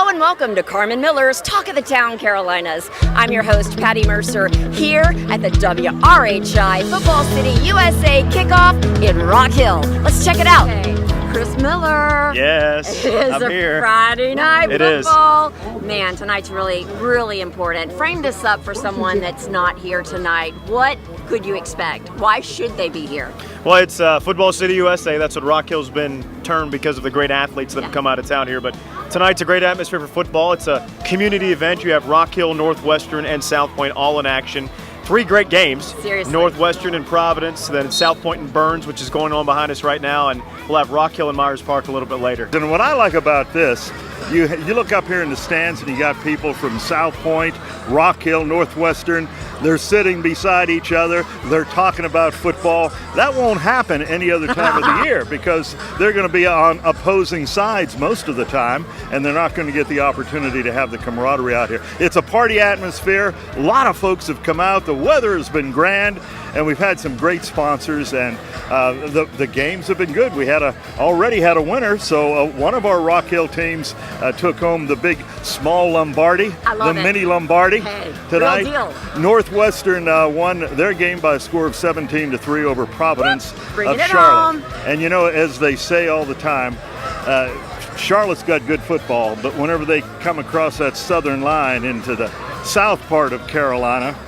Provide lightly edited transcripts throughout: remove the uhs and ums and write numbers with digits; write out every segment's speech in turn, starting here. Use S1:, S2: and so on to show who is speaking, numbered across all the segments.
S1: Hello and welcome to Carmen Miller's Talk of the Town Carolinas. I'm your host, Patti Mercer, here at the WRHI Football City USA Kickoff in Rock Hill. Let's check it out. Hey, Chris Miller.
S2: Yes, I'm here.
S1: Friday night
S2: it
S1: football. Man, tonight's really, really important. Frame this up for someone that's not here tonight. What could you expect? Why should they be here?
S2: Well, it's Football City USA. That's what Rock Hill's been termed because of the great athletes that have come out of town here. But tonight's a great atmosphere for football. It's a community event. You have Rock Hill, Northwestern, and South Point all in action. 3 great games.
S1: Seriously.
S2: Northwestern and Providence, then South Point and Burns, which is going on behind us right now, and we'll have Rock Hill and Myers Park a little bit later.
S3: And what I like about this, you look up here in the stands and you got people from South Point, Rock Hill, Northwestern. They're sitting beside each other. They're talking about football. That won't happen any other time of the year because they're going to be on opposing sides most of the time, and they're not going to get the opportunity to have the camaraderie out here. It's a party atmosphere. A lot of folks have come out. The weather has been grand, and we've had some great sponsors, and the games have been good. We already had a winner, so one of our Rock Hill teams took home the big small Lombardi, mini Lombardi.
S1: Hey,
S3: tonight.
S1: real deal.
S3: Northwestern won their game by a score of 17-3 over Providence
S1: Bringing
S3: of
S1: it
S3: Charlotte.
S1: home.
S3: And you know, as they say all the time, Charlotte's got good football, but whenever they come across that southern line into the south part of Carolina,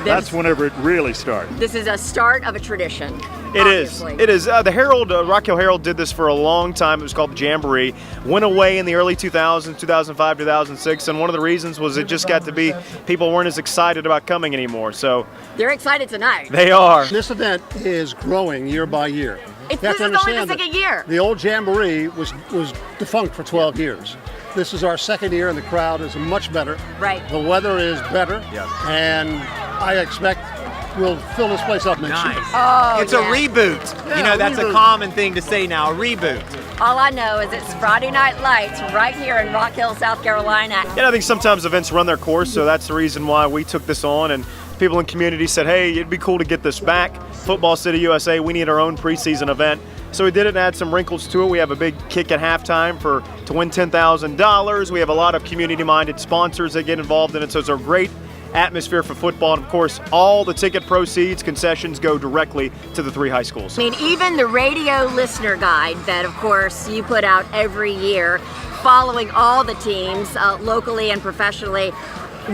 S3: that's whenever it really starts.
S1: This is a start of a tradition.
S2: It is. The Herald, Rock Hill Herald did this for a long time. It was called the Jamboree. Went away in the early 2000s, 2005, 2006, and one of the reasons was it just got to be people weren't as excited about coming anymore. So
S1: they're excited tonight.
S2: they are.
S4: This event is growing year by year.
S1: This
S4: You have
S1: is
S4: to
S1: only the
S4: understand
S1: second
S4: that
S1: year.
S4: The old Jamboree was defunct for 12 years. This is our second year, and the crowd is much better.
S1: Right.
S4: The weather is better, and I expect we'll fill this place up next year.
S1: Oh,
S5: It's a reboot.
S4: Yeah,
S5: You know, that's a
S4: reboot.
S5: common thing to say now, a reboot.
S1: All I know is it's Friday Night Lights right here in Rock Hill, South Carolina.
S2: Yeah, I think sometimes events run their course, so that's the reason why we took this on. And people in the community said, hey, it'd be cool to get this back. Football City USA, we need our own preseason event. So we did it and add some wrinkles to it. We have a big kick at halftime to win $10,000. We have a lot of community-minded sponsors that get involved in it, so it's a great atmosphere for football. And of course, all the ticket proceeds, concessions go directly to the 3 high schools.
S1: I mean, even the radio listener guide that, of course, you put out every year, following all the teams locally and professionally,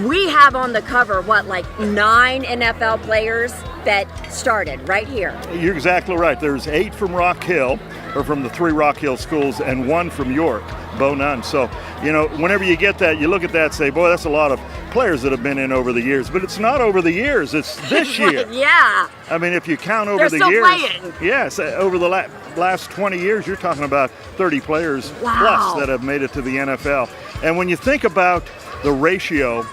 S1: we have on the cover, like 9 NFL players that started right here.
S3: You're exactly right. There's 8 from Rock Hill, or from the 3 Rock Hill schools, and 1 from York, Bo Nunn. So, you know, whenever you get that, you look at that and say, boy, that's a lot of players that have been in over the years. But it's not over the years, it's this year.
S1: Yeah.
S3: I mean, if you count over
S1: They're
S3: the
S1: still
S3: years.
S1: playing.
S3: Yes, over the last 20 years, you're talking about 30 players plus that have made it to the NFL. And when you think about the ratio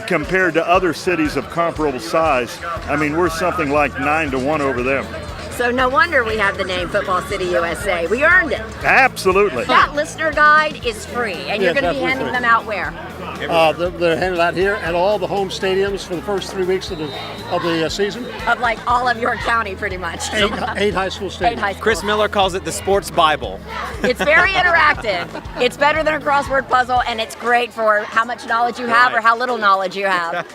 S3: compared to other cities of comparable size, I mean, we're something like 9-1 over them.
S1: So no wonder we have the name Football City USA. We earned it.
S3: Absolutely.
S1: That listener guide is free, and you're
S4: Yeah,
S1: going to be
S4: definitely
S1: handing
S4: free.
S1: them out where?
S4: They're handed out here at all the home stadiums for the first 3 weeks of the season.
S1: Of like all of York County, pretty much.
S4: 8 high school stadiums.
S1: 8 high schools.
S5: Chris Miller calls it the sports Bible.
S1: It's very interactive. It's better than a crossword puzzle, and it's great for how much knowledge you have or how little knowledge you have.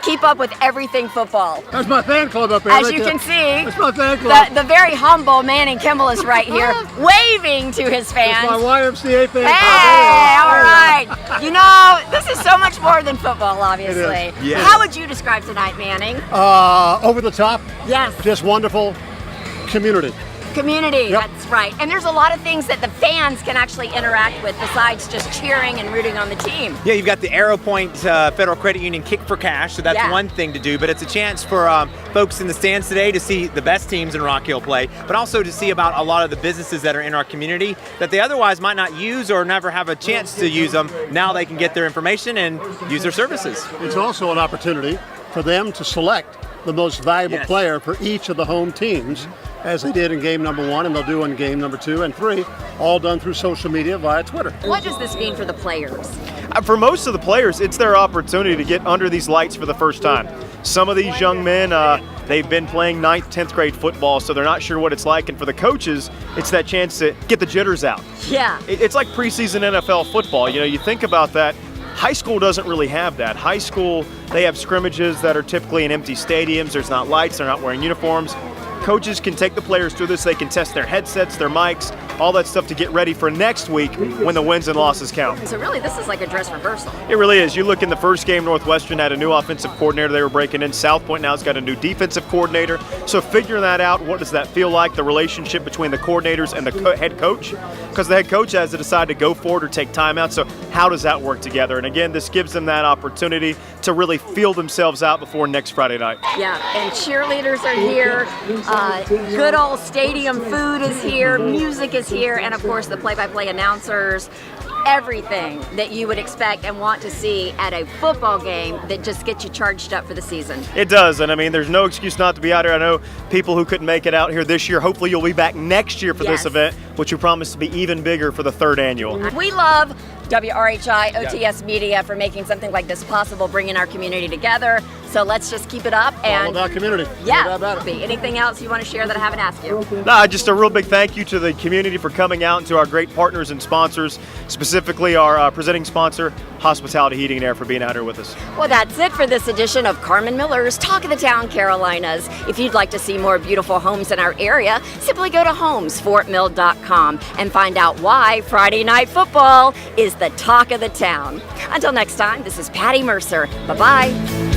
S1: Keep up with everything football.
S4: That's my fan club up there.
S1: As you can see,
S4: That's my fan club.
S1: the very humble Manning Kimmel is right here, waving to his fans.
S4: That's my YMCA fan
S1: Hey,
S4: club.
S1: all right. You know, this is so much more than football, obviously.
S4: It
S5: is. Yes.
S1: How would you describe tonight, Manning?
S4: Over the top,
S1: Yes.
S4: just wonderful community.
S1: Community,
S4: Yep.
S1: that's right. And there's a lot of things that the fans can actually interact with besides just cheering and rooting on the team.
S5: Yeah, you've got the Arrow Point Federal Credit Union Kick for Cash, so that's one thing to do. But it's a chance for folks in the stands today to see the best teams in Rock Hill play, but also to see about a lot of the businesses that are in our community that they otherwise might not use or never have a chance to use them. Now they can get their information and use their services.
S4: It's also an opportunity for them to select the most valuable player for each of the home teams, as they did in game number 1, and they'll do in game number 2 and 3, all done through social media via Twitter.
S1: What does this mean for the players?
S2: For most of the players, it's their opportunity to get under these lights for the first time. Some of these young men They've been playing 9th, 10th grade football, so they're not sure what it's like. And for the coaches, it's that chance to get the jitters out.
S1: Yeah.
S2: It's like preseason NFL football. You know, you think about that. High school doesn't really have that. High school, they have scrimmages that are typically in empty stadiums. There's not lights. They're not wearing uniforms. Coaches can take the players through this. They can test their headsets, their mics, all that stuff to get ready for next week when the wins and losses count.
S1: So really, this is like a dress rehearsal.
S2: It really is. You look in the first game, Northwestern had a new offensive coordinator they were breaking in. South Point now has got a new defensive coordinator. So figuring that out, what does that feel like, the relationship between the coordinators and the head coach? Because the head coach has to decide to go forward or take timeout. So how does that work together? And again, this gives them that opportunity to really feel themselves out before next Friday night.
S1: Yeah, and cheerleaders are here. Good old stadium food is here. Music is here. And of course, the play-by-play announcers. Everything that you would expect and want to see at a football game that just gets you charged up for the season.
S2: It does, and I mean, there's no excuse not to be out here. I know people who couldn't make it out here this year. Hopefully you'll be back next year for this event, which we promise to be even bigger for the 3rd annual.
S1: We love WRHI, OTS Media for making something like this possible, bringing our community together. So let's just keep it up. And
S4: all about community.
S1: Yeah. Anything else you want to share that I haven't asked you?
S2: No, just a real big thank you to the community for coming out and to our great partners and sponsors, specifically our presenting sponsor, Hospitality Heating and Air, for being out here with us.
S1: Well, that's it for this edition of Carmen Miller's Talk of the Town Carolinas. If you'd like to see more beautiful homes in our area, simply go to homesfortmill.com and find out why Friday Night Football is the talk of the town. Until next time, this is Patti Mercer. Bye-bye.